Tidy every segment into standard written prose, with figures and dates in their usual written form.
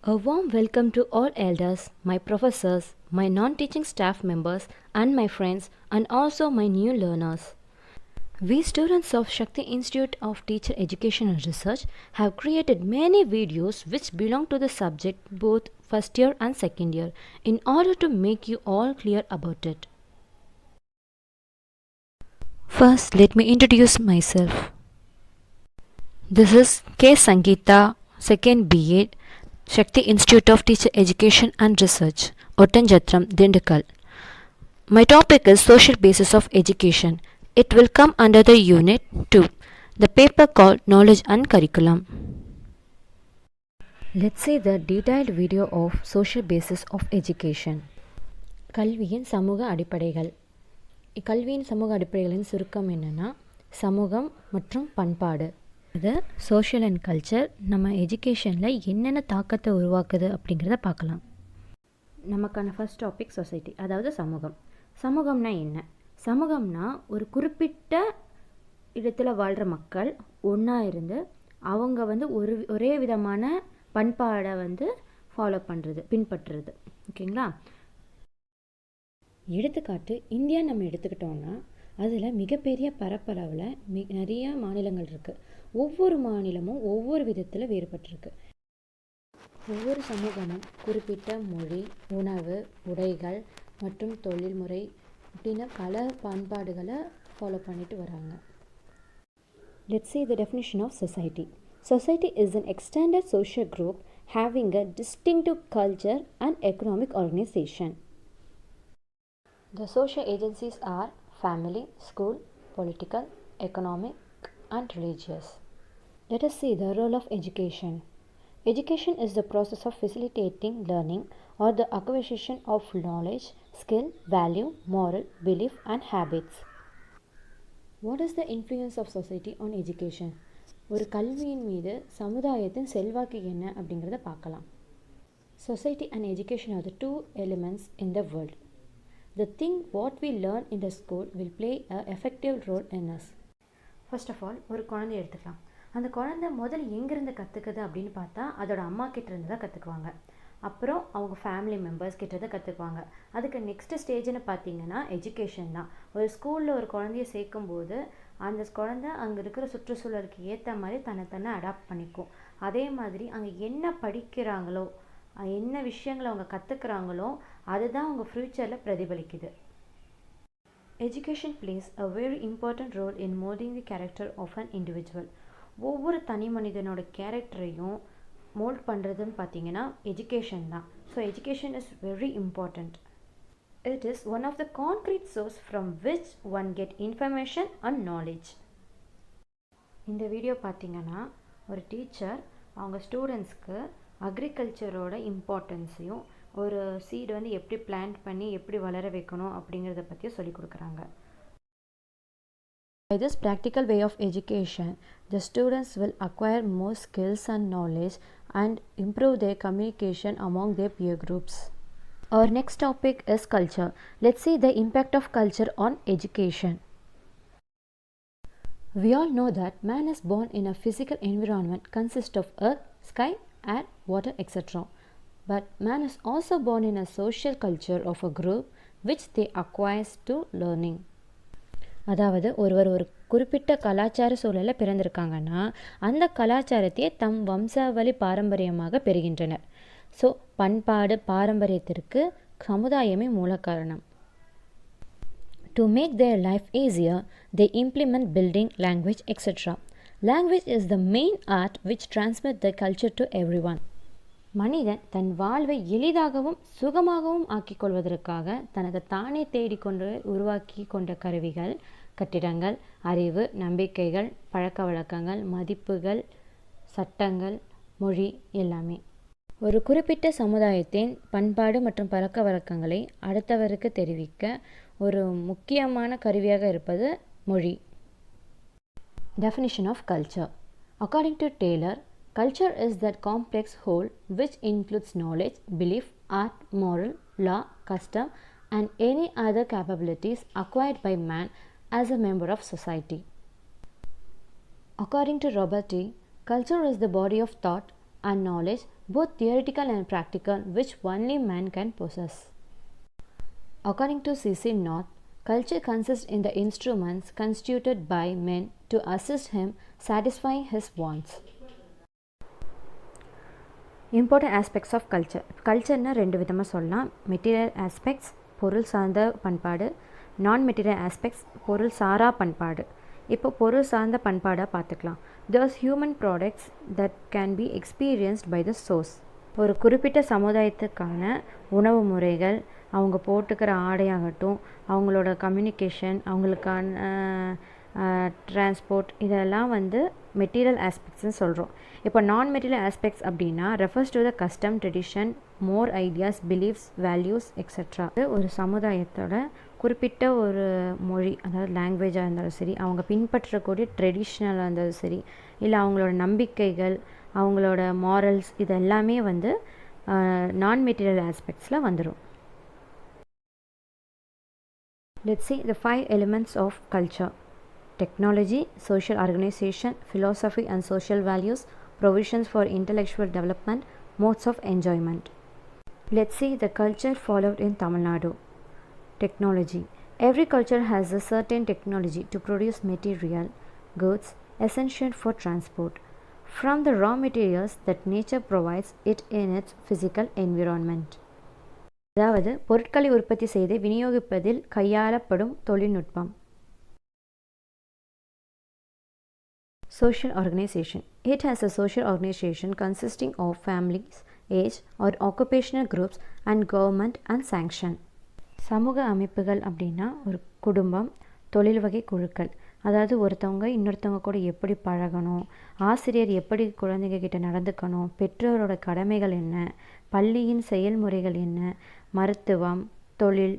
A warm welcome to all elders, my professors, my non teaching staff members, and my friends, and also my new learners. We students of Shakti Institute of Teacher Education and Research have created many videos which belong to the subject both first year and second year in order to make you all clear about it. First, let me introduce myself. This is K. Sangeeta, second BA, Shakti Institute of Teacher Education and Research, Ottanjatram, Dindukal. My topic is Social Basis of Education. It will come under the Unit 2, the paper called Knowledge and Curriculum. Let's see the detailed video of Social Basis of Education. கல்வியின் சமூக அடிப்படைகள். கல்வியின் சமூக அடிப்படைகளின் சுருக்கம் என்னென்னா சமூகம் மற்றும் பண்பாடு. அது சோஷியல் அண்ட் கல்ச்சர் நம்ம எஜுகேஷனில் என்னென்ன தாக்கத்தை உருவாக்குது அப்படிங்கிறத பார்க்கலாம். நமக்கான ஃபர்ஸ்ட் டாபிக் சொசைட்டி, அதாவது சமூகம். சமூகம்னா என்ன? சமூகம்னா ஒரு குறிப்பிட்ட இடத்துல வாழ்கிற மக்கள் ஒன்றா இருந்து அவங்க ஒரே விதமான பண்பாடை ஃபாலோ பண்ணுறது, பின்பற்றுறது. ஓகேங்களா? எடுத்துக்காட்டு இந்தியா நம்ம எடுத்துக்கிட்டோன்னா அதில் மிகப்பெரிய பரப்பளவில் நிறைய மாநிலங்கள் இருக்குது. ஒவ்வொரு மாநிலமும் ஒவ்வொரு விதத்தில் வேறுபட்டிருக்கு. ஒவ்வொரு சமூகமும் குறிப்பிட்ட மொழி, உணவு, உடைகள் மற்றும் தொழில்முறை அப்படின்னு பல பண்பாடுகளை ஃபாலோ பண்ணிட்டு வராங்க. Let's see the definition of society. Society is an extended social group having a distinctive culture and economic organization. The social agencies are family, school, political, economic, and religious. Let us see the role of education. Education is the process of facilitating learning or the acquisition of knowledge, skill, value, moral, belief, and habits. What is the influence of society on education? ஒரு கல்வியின் மீது சமுதாயத்தின் செல்வாக்கு என்ன அப்படிங்கிறத பார்க்கலாம். Society and education are the two elements in the world. The thing what we learn in the school will play an effective role in us. First of all, ஒரு குழந்தை எடுத்துக்கலாம். அந்த குழந்தை முதல்ல எங்கேருந்து கற்றுக்குது அப்படின்னு பார்த்தா அதோட அம்மா கிட்டேருந்து தான் கற்றுக்குவாங்க. அப்புறம் அவங்க ஃபேமிலி மெம்பர்ஸ் கிட்ட தான் கற்றுக்குவாங்க. அதுக்கு நெக்ஸ்ட் ஸ்டேஜ்னு பார்த்தீங்கன்னா எஜுகேஷன் தான். ஒரு ஸ்கூலில் ஒரு குழந்தைய சேர்க்கும்போது அந்த குழந்தை அங்கே இருக்கிற சுற்றுச்சூழலுக்கு ஏற்ற மாதிரி தன்னை அடாப்ட் பண்ணிக்கும். அதே மாதிரி அங்கே என்ன படிக்கிறாங்களோ, என்ன விஷயங்களை அவங்க கற்றுக்குறாங்களோ அதுதான் அவங்க ஃப்யூச்சரில் பிரதிபலிக்குது. Education plays a very important role in molding the character of an individual. ஒவ்வொரு தனி மனிதனோட கேரக்டரையும் மோல்ட் பண்ணுறதுன்னு பார்த்தீங்கன்னா எஜுகேஷன் தான். So education is very important. It is one of the concrete source from which one get information and knowledge. இந்த video பார்த்தீங்கன்னா ஒரு teacher அவங்க ஸ்டூடெண்ட்ஸ்க்கு அக்ரிகல்ச்சரோட இம்பார்ட்டன்ஸையும் ஒரு சீடு எப்படி பிளான்ட் பண்ணி எப்படி வளர வைக்கணும் அப்படிங்கிறத பற்றியும் சொல்லி கொடுக்குறாங்க. By this practical way of education, the students will acquire more skills and knowledge and improve their communication among their peer groups. Our next topic is culture. Let's see the impact of culture on education. We all know that man is born in a physical environment consist of earth, sky, air, water, etc. But man is also born in a social culture of a group which they acquires to learning. அதாவது ஒருவர் ஒரு குறிப்பிட்ட கலாச்சார சூழலில் பிறந்திருக்காங்கன்னா அந்த கலாச்சாரத்தையே தம் வம்சாவளி பாரம்பரியமாக பெறுகின்றனர். ஸோ பண்பாடு பாரம்பரியத்திற்கு சமுதாயமே மூல காரணம். To make their life easier, they implement building, language, etc. Language is the main art which transmits the culture to everyone. மனிதன் தன் வாழ்வை எளிதாகவும் சுகமாகவும் ஆக்கிக் கொள்வதற்காக தனக்கு தானே தேடிக்கொண்டு உருவாக்கி கொண்ட கருவிகள், கட்டிடங்கள், அறிவு, நம்பிக்கைகள், பழக்க வழக்கங்கள், மதிப்புகள், சட்டங்கள், மொழி எல்லாமே. ஒரு குறிப்பிட்ட சமுதாயத்தின் பண்பாடு மற்றும் பழக்க வழக்கங்களை அடுத்தவருக்கு தெரிவிக்க ஒரு முக்கியமான கருவியாக இருப்பது மொழி. Definition of culture. According to Taylor, culture is that complex whole which includes knowledge, belief, art, moral, law, custom, and any other capabilities acquired by man as a member of society. According to Robert T., culture is the body of thought, and knowledge, both theoretical and practical, which only man can possess. According to C.C. North, culture consists in the instruments constituted by men to assist him satisfying his wants. Important aspects of culture. கல்ச்சர்னால் ரெண்டு விதமாக சொல்லலாம். Material aspects, பொருள் சார்ந்த பண்பாடு. நான் material aspects, பொருள் சாரா பண்பாடு. இப்போ பொருள் சார்ந்த பண்பாடாக பார்த்துக்கலாம். Those human products that can be experienced by the source. ஒரு குறிப்பிட்ட சமுதாயத்துக்கான உணவு முறைகள், அவங்க போட்டுக்கிற ஆடையாகட்டும், அவங்களோட கம்யூனிகேஷன், அவங்களுக்கான டிரான்ஸ்போர்ட், இதெல்லாம் வந்து மெட்டீரியல் ஆஸ்பெக்ட்ஸ்னு சொல்கிறோம். இப்போ நான் மெட்டீரியல் ஆஸ்பெக்ட்ஸ் அப்படின்னா refers to the custom, tradition, more ideas, beliefs, values etcetera. ஒரு சமுதாயத்தோட குறிப்பிட்ட ஒரு மொழி, அதாவது லாங்குவேஜாக இருந்தாலும் சரி, அவங்க பின்பற்றக்கூடிய ட்ரெடிஷ்னலாக இருந்தாலும் சரி, இல்லை அவங்களோட நம்பிக்கைகள், அவங்களோட மாரல்ஸ், இது எல்லாமே வந்து நான் மெட்டீரியல் ஆஸ்பெக்ட்ஸில் வந்துடும். Let's see the 5 elements of culture: technology, social organization, philosophy and social values, provisions for intellectual development, modes of enjoyment. Let's see the culture followed in Tamil Nadu. Technology. Every culture has a certain technology to produce material, goods, essential for transport, from the raw materials that nature provides it in its physical environment. அதாவது பொருட்களை உற்பத்தி செய்து விநியோகிப்பதில் கையாளப்படும் தொழில்நுட்பம். Social organization. It has a social organization consisting of families, age or occupational groups and government and sanction. சமூக அமைப்புகள் அப்படின்னா ஒரு குடும்பம், தொழில் வகை குழுக்கள், அதாவது ஒருத்தவங்க இன்னொருத்தவங்க கூட எப்படி பழகணும், ஆசிரியர் எப்படி குழந்தைங்க கிட்ட நடந்துக்கணும், பெற்றோரோட கடமைகள் என்ன, பள்ளியின் செயல்முறைகள் என்ன, மருத்துவம், தொழில்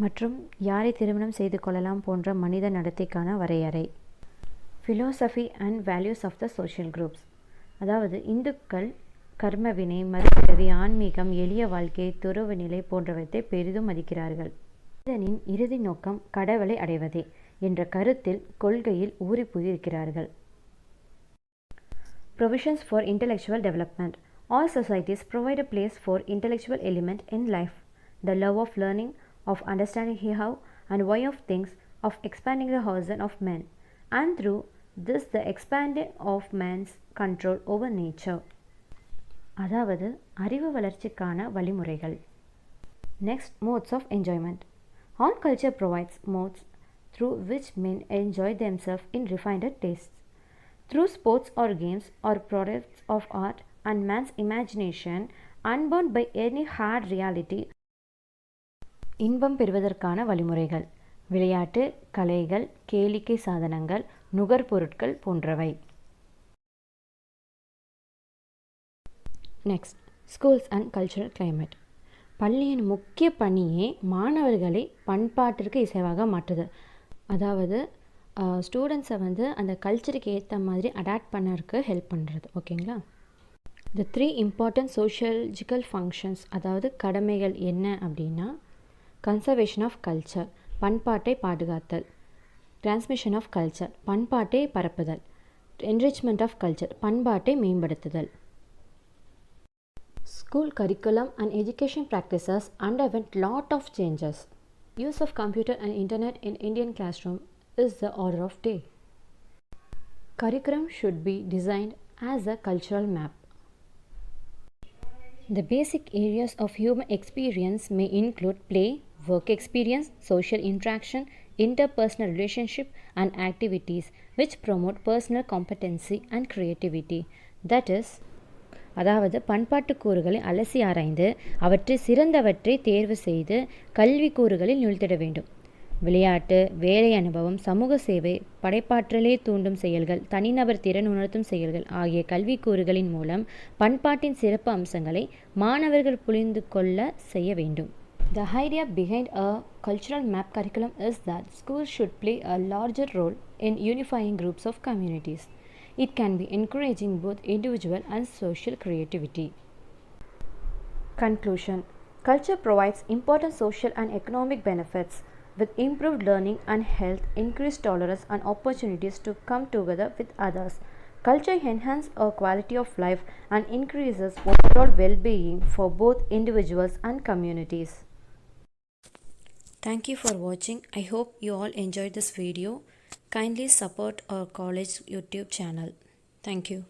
மற்றும் யாரை திருமணம் செய்து கொள்ளலாம் போன்ற மனித நடத்தைக்கான வரையறை. philosophy and values of the social groups. அதாவது இந்துக்கள் கர்மவினை, மறுபிறவி, ஆன்மீகம், எளிய வாழ்க்கை, துறவு நிலை போன்றவற்றை பெரிதும் மதிக்கிறார்கள். மனிதனின் இறுதி நோக்கம் கடவுளை அடைவதே என்ற கருத்தில் கொள்கையில் ஊறி போயிருக்கிறார்கள். Provisions for intellectual development. All societies provide a place for intellectual element in life. The love of learning, of understanding how and why of things, of expanding the horizon of men, and through this the expanding of man's control over nature. அதாவது அறிவு வளர்ச்சிக்கான வழிமுறைகள். Next, modes of enjoyment. All culture provides modes through which men enjoy themselves in refined tastes. Through sports or games or products of art and man's imagination, unbound by any hard reality. இன்பம் பெறுவதற்கான வழிமுறைகள். விளையாட்டு, கலைகள், கேளிக்கை சாதனங்கள், நுகர்பொருட்கள் போன்றவை. Next, schools and cultural climate. பள்ளியின் முக்கிய பணியே மாணவர்களை பண்பாட்டிற்கு இசைவாக மாற்றுது. அதாவது ஸ்டூடெண்ட்ஸை வந்து அந்த கல்ச்சருக்கு ஏற்ற மாதிரி அடாப்ட் பண்ணறதுக்கு ஹெல்ப் பண்ணுறது. ஓகேங்களா? த 3 இம்பார்ட்டன்ட் சோஷியலஜிக்கல் ஃபங்க்ஷன்ஸ், அதாவது கடமைகள் என்ன அப்படின்னா, கன்சர்வேஷன் ஆஃப் கல்ச்சர், பண்பாட்டை பாதுகாத்தல். டிரான்ஸ்மிஷன் ஆஃப் கல்ச்சர், பண்பாட்டை பரப்புதல். என்ரிச்மெண்ட் ஆஃப் கல்ச்சர், பண்பாட்டை மேம்படுத்துதல். School curriculum and education practices underwent lot of changes. Use of computer and internet in Indian classroom is the order of day. Curriculum should be designed as a cultural map. The basic areas of human experience may include play, work experience, social interaction, interpersonal relationship and activities which promote personal competency and creativity. That is, அதாவது பண்பாட்டு கூறுகளை அலசி ஆராய்ந்து அவற்றை சிறந்தவற்றை தேர்வு செய்து கல்வி கூறுகளில் நிறுத்திட வேண்டும். விளையாட்டு, வேலை அனுபவம், சமூக சேவை, படைப்பாற்றலே தூண்டும் செயல்கள், தனிநபர் திறன் உணர்த்தும் செயல்கள் ஆகிய கல்வி கூறுகளின் மூலம் பண்பாட்டின் சிறப்பு அம்சங்களை மாணவர்கள் புரிந்து கொள்ள செய்ய வேண்டும். The idea behind a cultural map curriculum is that schools should play a larger role in unifying groups of communities. It can be encouraging both individual and social creativity. Conclusion. Culture provides important social and economic benefits with improved learning and health, increased tolerance and opportunities to come together with others. Culture enhances our quality of life and increases overall well-being for both individuals and communities. Thank you for watching. I hope you all enjoyed this video. Kindly support our college YouTube channel. Thank you.